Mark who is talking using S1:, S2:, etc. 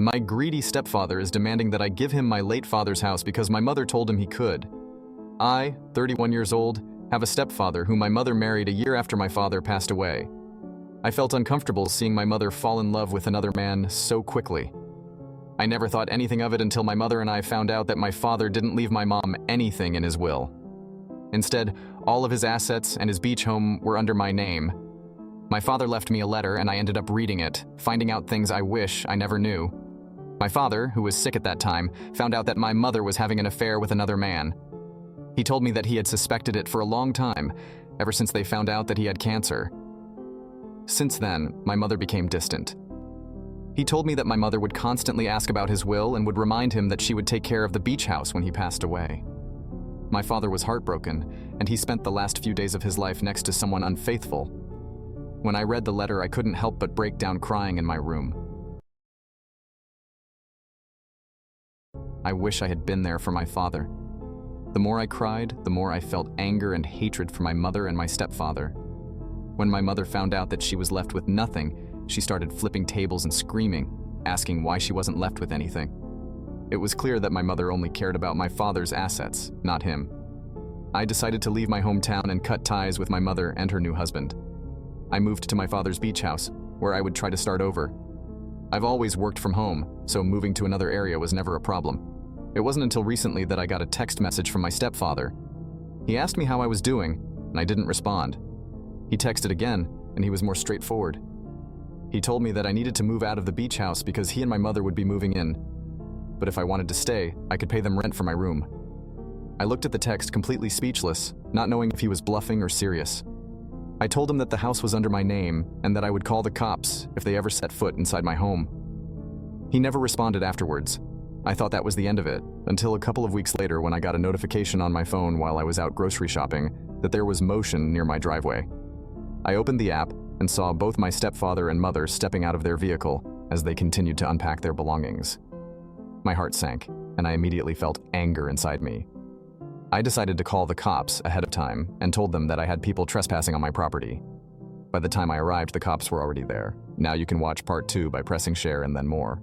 S1: My greedy stepfather is demanding that I give him my late father's house because my mother told him he could. I, 31 years old, have a stepfather whom my mother married a year after my father passed away. I felt uncomfortable seeing my mother fall in love with another man so quickly. I never thought anything of it until my mother and I found out that my father didn't leave my mom anything in his will. Instead, all of his assets and his beach home were under my name. My father left me a letter and I ended up reading it, finding out things I wish I never knew. My father, who was sick at that time, found out that my mother was having an affair with another man. He told me that he had suspected it for a long time, ever since they found out that he had cancer. Since then, my mother became distant. He told me that my mother would constantly ask about his will and would remind him that she would take care of the beach house when he passed away. My father was heartbroken, and he spent the last few days of his life next to someone unfaithful. When I read the letter, I couldn't help but break down crying in my room. I wish I had been there for my father. The more I cried, the more I felt anger and hatred for my mother and my stepfather. When my mother found out that she was left with nothing, she started flipping tables and screaming, asking why she wasn't left with anything. It was clear that my mother only cared about my father's assets, not him. I decided to leave my hometown and cut ties with my mother and her new husband. I moved to my father's beach house, where I would try to start over. I've always worked from home, so moving to another area was never a problem. It wasn't until recently that I got a text message from my stepfather. He asked me how I was doing, and I didn't respond. He texted again, and he was more straightforward. He told me that I needed to move out of the beach house because he and my mother would be moving in. But if I wanted to stay, I could pay them rent for my room. I looked at the text completely speechless, not knowing if he was bluffing or serious. I told him that the house was under my name and that I would call the cops if they ever set foot inside my home. He never responded afterwards. I thought that was the end of it, until a couple of weeks later when I got a notification on my phone while I was out grocery shopping that there was motion near my driveway. I opened the app and saw both my stepfather and mother stepping out of their vehicle as they continued to unpack their belongings. My heart sank, and I immediately felt anger inside me. I decided to call the cops ahead of time and told them that I had people trespassing on my property. By the time I arrived, the cops were already there. Now you can watch part 2 by pressing share and then more.